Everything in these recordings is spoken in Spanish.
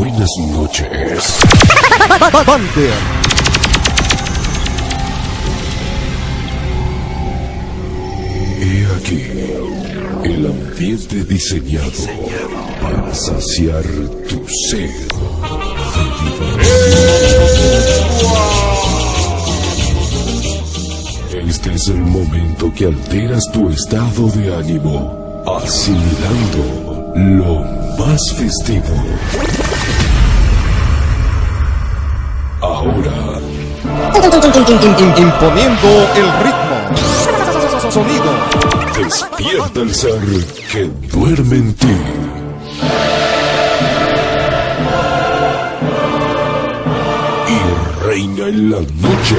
Buenas noches. Bander. He aquí el ambiente diseñado para saciar tu sed de diversión. Este es el momento que alteras tu estado de ánimo, asimilando lo más festivo. Ahora, Imponiendo el ritmo. Sonido. despierta el ser que duerme en ti. Y reina en la noche.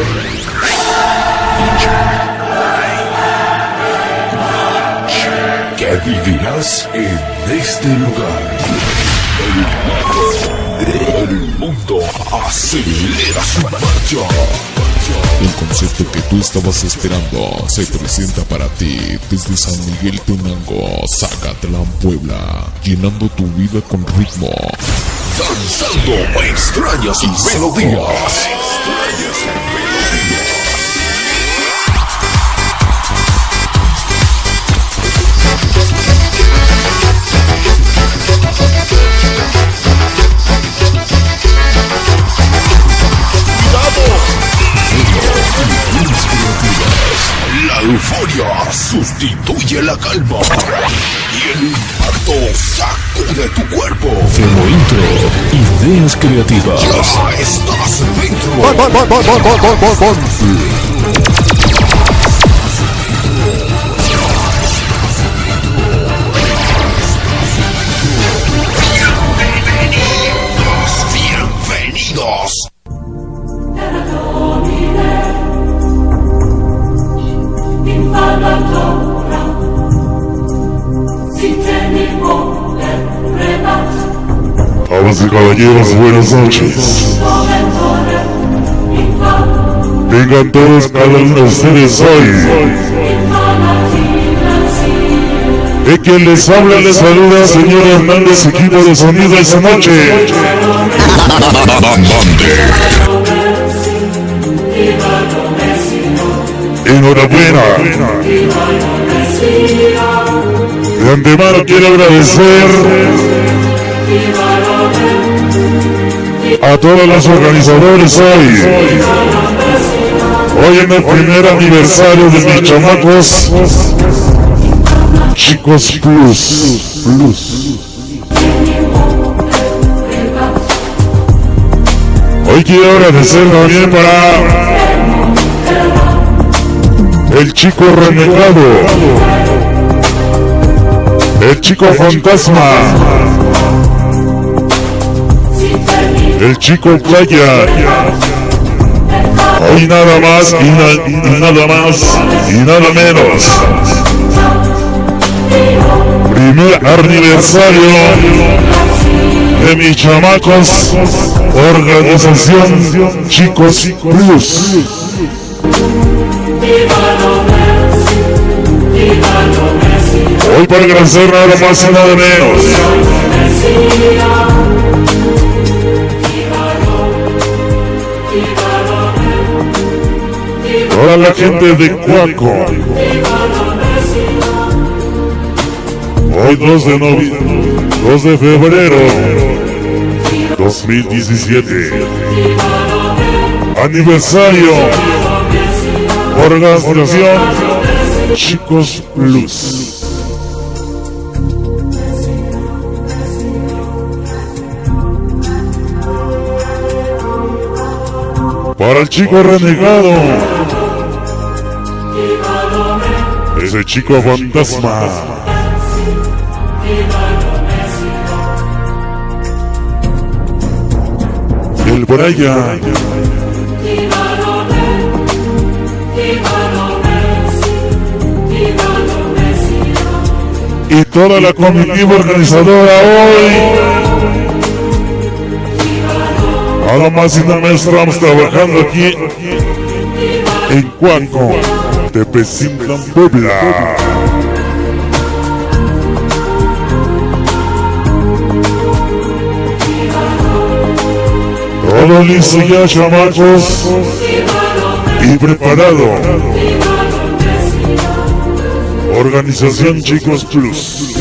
Que vivirás en este lugar. El mundo acelera su marcha. El concepto que tú estabas esperando se presenta para ti desde San Miguel Tenango, Zacatlán, Puebla, llenando tu vida con ritmo, Danzando extrañas melodías. La euforia sustituye la calma y el impacto sacude tu cuerpo. Femo Intro, ideas creativas. Ya estás dentro. Bienvenidos. Damas y caballeros, buenas noches. Vengan todos cada uno de ustedes hoy. De quien les habla, les saluda señor Hernández, equipo de sonido esta noche. Enhorabuena. De antemano quiero agradecer a todos los organizadores hoy en el primer aniversario de mis chamacos Chicos Plus. Hoy quiero agradecer también para el chico renegado, el chico fantasma, el chico playa. Hoy nada más y nada menos. Primer aniversario de mis chamacos, organización Chicos Plus. Hoy para agradecer nada más y nada menos toda la gente de Cuaco. Hoy 2 de febrero 2017, aniversario, organización Chicos Plus. Para el chico renegado, ese chico fantasma, el Brian, y toda la comitiva organizadora hoy. Nada más y nada menos estamos trabajando aquí en Cuaco, Tepecitlán, Puebla. Todo listo ya, chamacos. Y preparado. Organización Chicos Plus.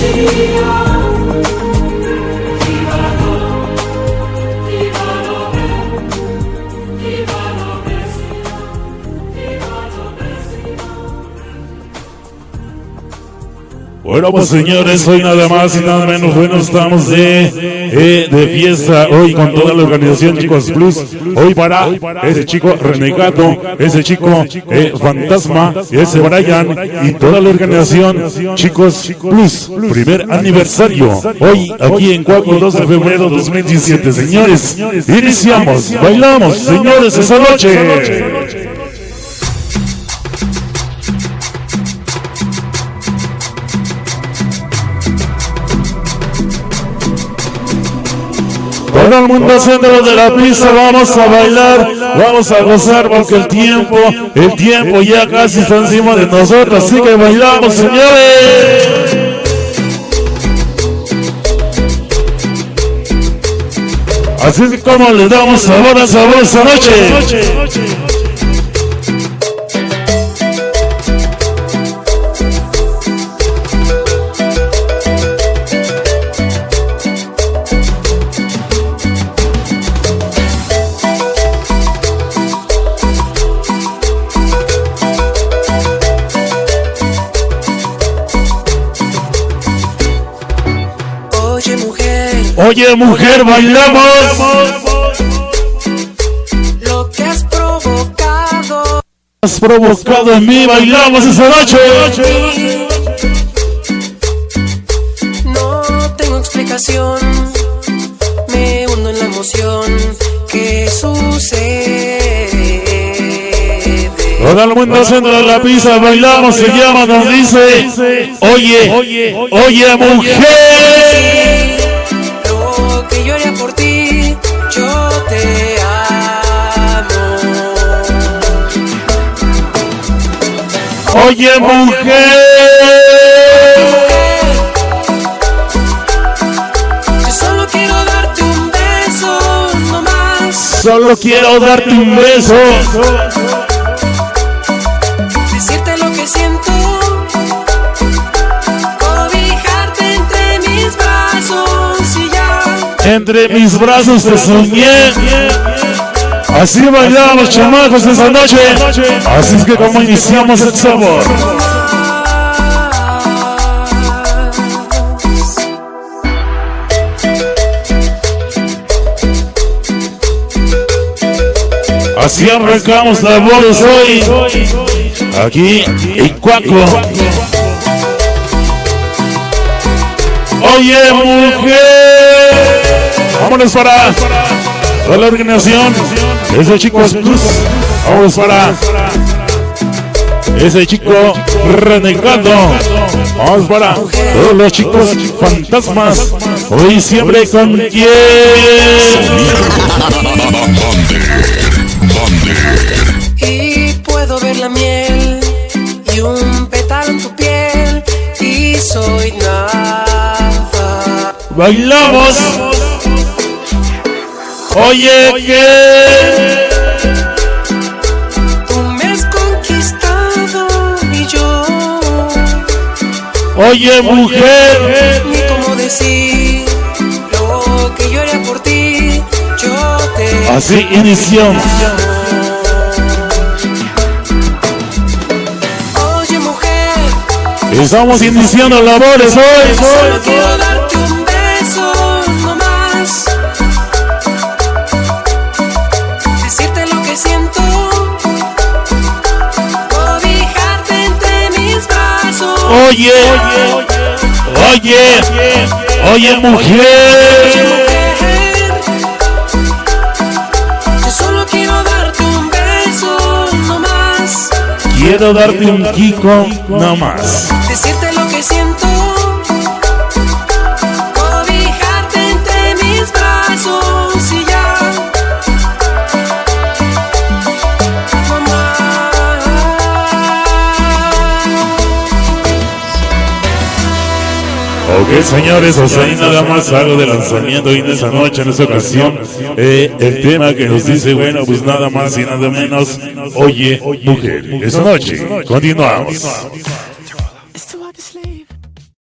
Bueno, pues señores, hoy nada más y nada menos, bueno, estamos de fiesta hoy con toda la organización Chicos Plus. Hoy para ese chico Renegado, ese chico Fantasma, ese Brian y toda la organización Chicos Plus. Primer aniversario, hoy aquí en Cuaco, 2 de febrero 2017. Señores, iniciamos, bailamos, señores, esa noche. Todo el mundo haciéndolo de la pista, vamos a bailar, vamos a gozar porque el tiempo ya casi está encima de nosotros, así que bailamos, señores. Así es como le damos sabor esta noche. Oye mujer, bailamos. Lo que has provocado en mí, bailamos esa noche. No tengo explicación, me hundo en la emoción que sucede. Todo el mundo haciendo la pista, bailamos, se llama, nos dice, oye mujer. Yo haría por ti, yo te amo. Oye mujer, yo solo quiero darte un beso, no más. Solo quiero darte un beso. Decirte lo que siento, cobijarte entre mis brazos y ya. Entre mis brazos te soñé. Así bailamos, chamacos, esa noche. Así es que como iniciamos el sabor. Así arrancamos labores hoy, aquí en Cuaco. Oye mujer, vámonos para toda la organización, ese Chicos Plus, vámonos para ese chico Renegado, vamos para todos los chicos fantasmas, hoy siempre con quien. Y puedo ver la miel y un pétalo en tu piel y soy nada. Bailamos. Oye que Tú me has conquistado y yo oye mujer, ni cómo decir lo que yo haría por ti. Yo te así iniciamos. Oye mujer, Estamos iniciando labores hoy. solo quiero darte un beso, no más. Decirte lo que siento, cobijarte entre mis brazos. Oye mujer, yo solo quiero darte un beso, no más. quiero darte un kiko nada más. Decirte lo que siento, cobijarte entre mis brazos y ya. No más. Ok, señores, o sea, hay nada más algo de lanzamiento hoy en esa noche, en esta ocasión. El tema que nos dice, bueno, pues nada más y nada menos. Oye, mujer, esta noche, continuamos.